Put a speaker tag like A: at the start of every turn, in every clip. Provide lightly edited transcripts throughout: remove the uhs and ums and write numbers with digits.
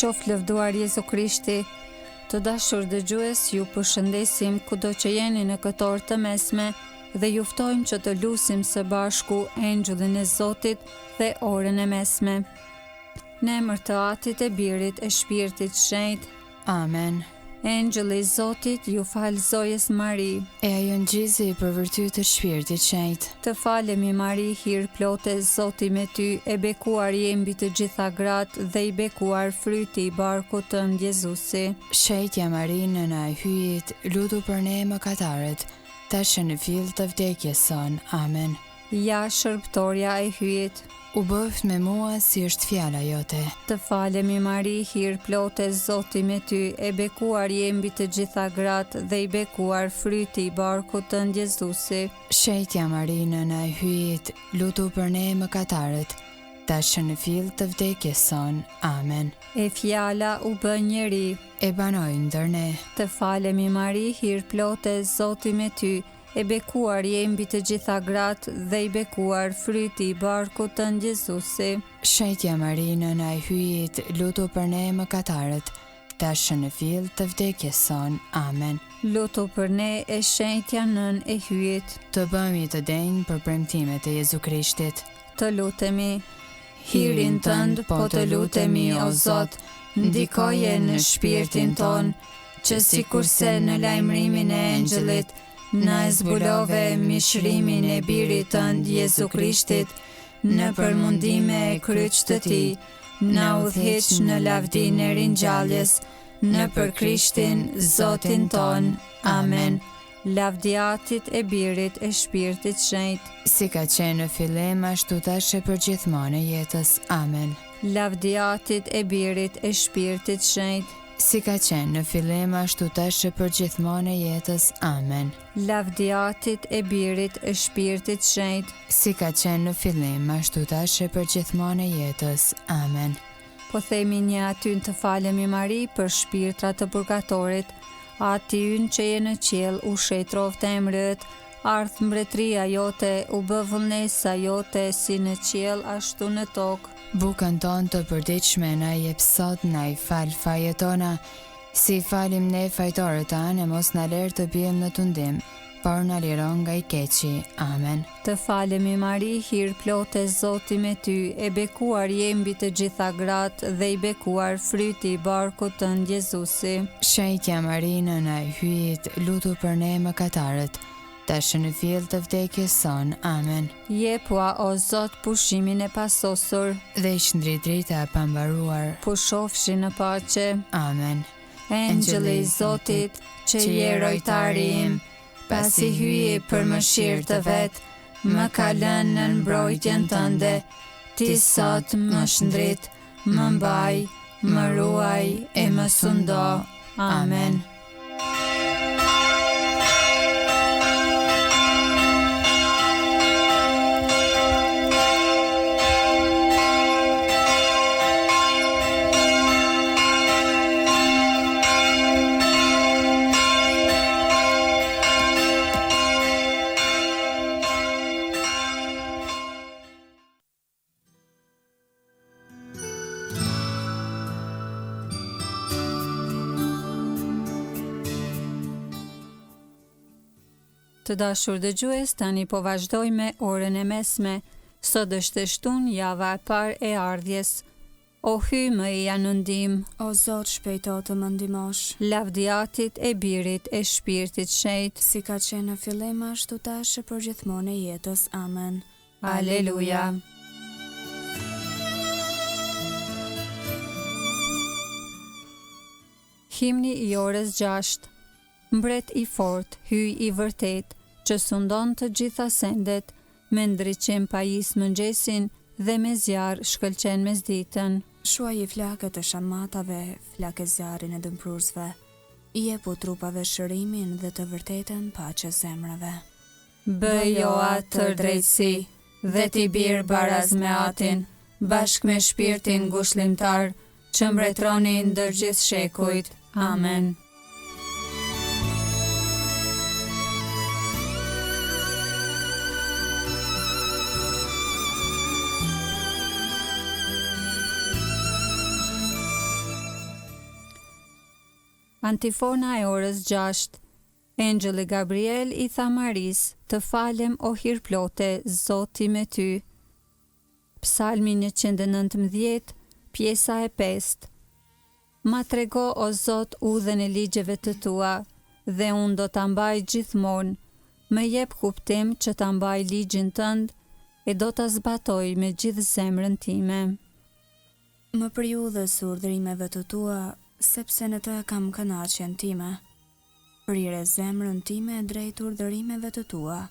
A: qof lëvduar Jezu Krishti. Të dashur dëgjues, ju përshëndesim kudo që jeni në këtë orë të mesme dhe ju ftojmë që të lusim së bashku Engjëllin e Zotit dhe orën e mesme. Në emër të Atit e Birit e Shpirtit Shenjtë.
B: Amen.
A: Engjëlli i Zotit ju falë zojës Mari.
B: E ajo ngjizi për virtyt të Shpirtit Shenjtë.
A: Të falemi Mari, hir plote, Zoti me ty, e bekuar je mbi të gjitha gratë dhe i bekuar fryti i barkut tënd Jezusi.
B: Shejtja Mari, nëna e hyjit, lutu për ne mëkatarët, tash në fill të vdekjes son. Amen.
A: Ja shërbëtorja e hyjit.
B: U bëft me mua si është fjala jote.
A: Të falemi Mari, hir plote, Zoti me ty, e bekuar je mbi të gjitha gratë dhe i bekuar fryti i barkut tënd Jezusi.
B: Shejtja Mari, nëna e hyjit, lutu për ne mëkatarët, tash në fill të vdekjes son. Amen.
A: E fjala u bë njeri.
B: E banoi ndër ne.
A: Të falemi Mari, hir plote, Zoti me ty, e bekuar je mbi të gjitha gratë dhe i bekuar fryti i barkut tënd Jezusi.
B: Shejtja Mari, nëna e hyjit, lutu për ne mëkatarët, tash në fill të vdekjes son. Amen.
A: Lutu për ne e shenjtja nën e hyjit.
B: Të bëhemi të denjë për premtimet e Jezu Krishtit.
A: Të lutemi. Hirin tënd po të lutemi o Zot, ndikoje në shpirtin ton, që sikurse në lajmërimin e engjëllit na e zbulove mishrimin e birit tënd Jezu Krishtit, në përmundime e kryq të tij, na udhëheq në lavdinë e ringjalljes, në për Krishtin Zotin ton. Amen. Lavdiatit e birit e Shpirtit Shenjtë.
B: Si ka qenë në fillim, ashtu tash e përgjithmonë e jetës. Amen.
A: Lavdiatit e birit e Shpirtit Shenjtë.
B: Si ka qenë në fillim, ashtu tash e përgjithmonë e jetës. Amen.
A: Lavdiatit e birit e Shpirtit Shenjtë.
B: Si ka qenë në fillim, ashtu tash e përgjithmonë e jetës. Amen.
A: Po themi një aty të falemi Mari për shpirtrat të purgatorit, ati ynë që je në qiell, u shetroft emrit, ardh mbretëria jote, u bë vullnesa jote si në qiell ashtu në tokë.
B: Bukën tonë të përditshme na jep sot, na i fal fajet tona, si falim ne fajtorët tanë, mos na lër të bijmë në tundim, por na liron nga i keqi. Amen.
A: Të falemi Mari, hir plote, Zoti me ty, e bekuar je mbi të gjitha gratë dhe i bekuar fryti i barkut tënd Jezusi.
B: Shejtja Mari, nëna e hyjit, lutu për ne mëkatarët, tash në fill të vdekjes son. Amen.
A: Jepua o Zot pushimin e pasosur,
B: Dhe i shndrit drita e pambaruar.
A: pushofshi në paqe.
B: Amen.
A: Engjëlli i Zotit, që je rojtari im, pasi hyje për mëshirë të vet, më ka lënë në mbrojtjen tënde, ti sot më shndrit, më mbaj, më ruaj e më sundo. Amen. Të dashur dëgjues, tani po vazhdoj me orën e mesme. Sot është e shtunë, java e parë e ardhjes. O hy më i janë ndim,
C: O Zot, shpejto të më ndihmosh.
A: lavdiatit e birit e Shpirtit Shenjtë.
C: Si ka qenë në fillim, ashtu tash e përgjithmonë e jetës. Amen.
A: Aleluja. Himni i orës 6. Mbret i fort, hyj i vërtet, që sundon të gjitha sendet, me ndriqim pajis mëngjesin dhe me zjarë shkëlqen mesditën.
C: Shuaj i flakët e shamatave, flakë zjarin e dëmpruzve. Jepu trupave shërimin dhe të vërtetën paqe zemrave.
A: Bëjo atë drejtësi dhe t'i birë baraz me atin, bashk me shpirtin ngushëllimtar, që mbretroni ndër gjithë shekujt. Amen. Antifona e orës 6. Engjëlli Gabriel i tha Maris, të falem o hir plote, Zoti me ty. Psalmi 119, pjesa e 5. Ma trego o Zot udhën e ligjeve të tua, dhe unë do ta mbaj gjithmonë. Më jep kuptim që ta mbaj ligjin tënd, e do ta zbatoj me gjithë zemrën time.
C: Më priu dhe urdhërimeve të tua, sepse në të kam kënaqjen time. Prire zemrën time drejt urdhërimeve të tua,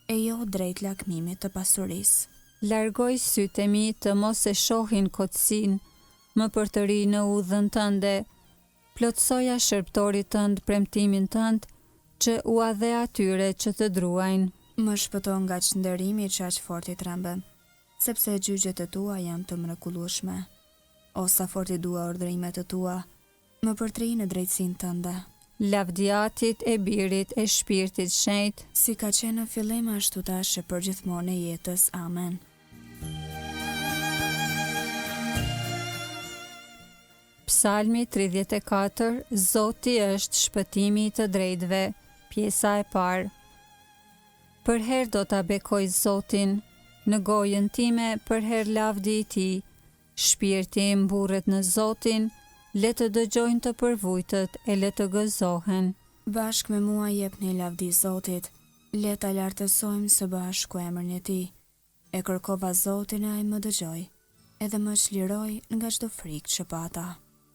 C: e jo drejt lakmimit të pasurisë.
A: Largoj sytë e mi të mos e shohin kotësin, më përtëri në udhën tënde, plotësoja shërptorit tënd premtimin tënd, që ua dhe atyre që të druajnë.
C: Më shpëton nga çnderimi qaq fort i trembem, sepse gjyqjet e tua janë të mrekullueshme. O sa fort i dua urdhërimet e tua, më përtri në drejtsinë tënde.
A: Lavdiatit e birit e shpirtit shenjtë,
C: Si ka qenë në fillim ashtu tash e përgjithmonë e jetës. Amen.
A: Psalmi 34, Zoti është shpëtimi i të drejtëve, pjesa e parë. Për herë do ta bekoj Zotin, në gojën time për herë lavdi i tij. Shpirti im mburret në Zotin, le të dëgjojnë të përvujtët e le të gëzohen.
C: Bashkë me mua jepni lavdi Zotit, le ta lartësojmë së bashku emrin e tij. E kërkova Zotin e ai më dëgjoi, edhe më çliroi nga çdo frikë që pata.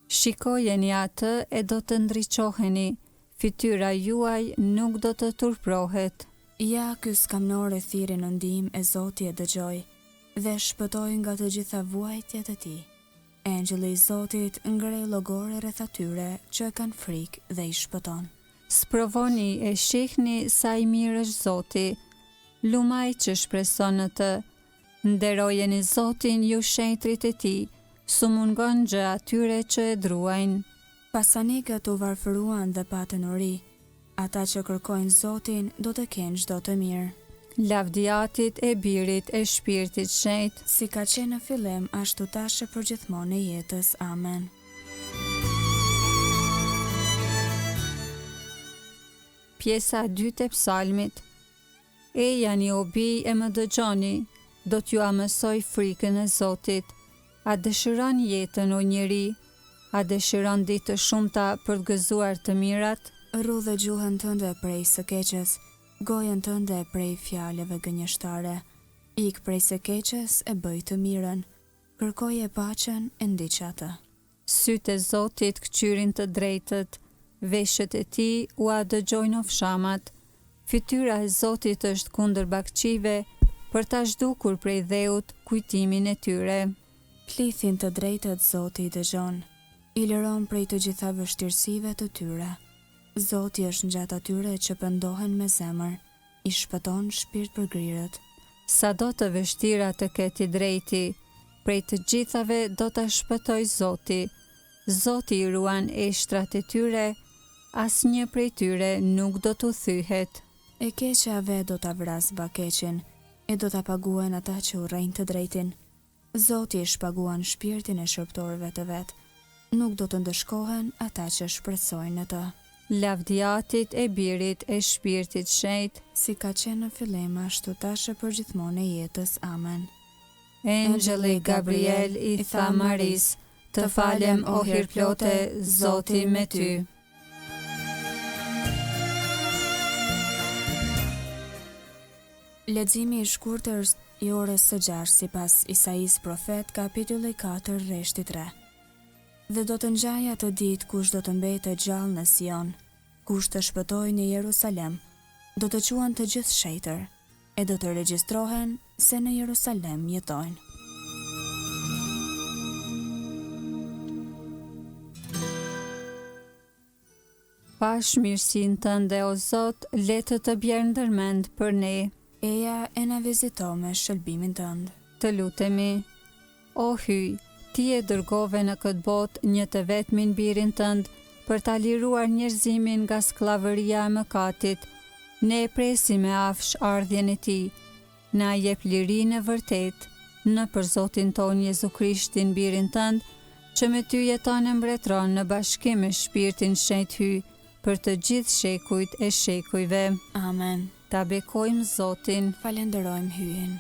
A: Shikojeni atë e do të ndriçoheni, fytyra juaj nuk do të turprohet.
C: Ja ky skamnor e thirrë në ndihmë e Zoti e dëgjoi, dhe shpëtoi nga të gjitha vuajtjet e tij. Engjëlli i Zotit ngrej llogore rreth atyre që e kanë frikë dhe i shpëton.
A: Sprovoni e shihni sa i mirë është Zoti, lumaj që shpreson në të. Nderojeni Zotin ju shenjtrit e tij, su mungon gjë atyre që e druajnë.
C: Pasanikët u varfëruan dhe patën uri. Ata që kërkojnë Zotin do të kenë çdo të mirë.
A: Lavdiatit e birit e shpirtit shenjtë,
C: Si ka qenë në fillim, ashtu tash e përgjithmonë e jetës. Amen.
A: pjesa 2 e psalmit. E janë o bij e më dëgjoni, do t'ju amësoj frikën e Zotit. A dëshiron jetën o njeri? A dëshiron ditë të shumta për të gëzuar të mirat?
C: Rrudhë gjuhën tënde prej së keqes, gojën tënde prej fjalëve gënjeshtare. Ik prej së keqes e bëj të mirën, kërkoje paqen e ndiq atë.
A: Sytë e Zotit këqyrin të drejtët, veshët e tij ua dëgjojnë ofshamat. Fytyra e Zotit është kundër bakqive, për ta zhdukur prej dheut kujtimin e tyre.
C: Plithin të drejtët Zoti i dëgjon, i lëron prej të gjitha vështirësive të tyre. Zoti është ngjatë atyre që pendohen me zemër, i shpëton shpirt përgrirët.
A: Sado të vështira të ketë i drejti, prej të gjithave do ta shpëtoj Zoti. Zoti i ruan eshtrat e tyre, asnjë prej tyre nuk do t'u thyhet.
C: E keqja vet do ta vras bakeqin, e do ta paguajnë ata që urrejnë të drejtin. Zoti i shpaguan shpirtin e shërptorëve të vet, nuk do të ndëshkohen ata që shpresojnë në të.
A: Lavdiatit e birit e shpirtit shenjtë,
C: Si ka qenë në fillim, ashtu tash e përgjithmonë e jetës. Amen.
A: Engjëlli Gabriel i tha Maris, të falem o hirplote, Zoti me ty.
C: Leximi i shkurtër i orës së 6 sipas Isais profet, kapitulli 4, rreshti 3. Dhe do të ngjajë atë ditë kush do të mbetet gjallë në Sion, kush të shpëtojë në Jerusalem, do të quhen të gjithë shejtër, e do të regjistrohen se në Jerusalem jetojnë.
A: Pash mirësinë tënde o Zot, le të bjerë ndërmend për ne.
C: Eja e na vizito me shëlbimin tënd.
A: Të lutemi. O hyj, ti e dërgove në këtë botë një të vetmin birin tënd për ta liruar njerëzimin nga skllavëria e mëkatit. Ne e presim me afsh ardhjen e tij. Na jep lirinë e vërtet në për Zotin ton Jezu Krishtin birin tënd, që me ty jeton e mbretëron në bashkim me Shpirtin Shenjtë Hy, për të gjithë shekujt e shekujve.
C: Amen.
A: Ta bekojmë Zotin.
C: Falenderojmë Hyjin.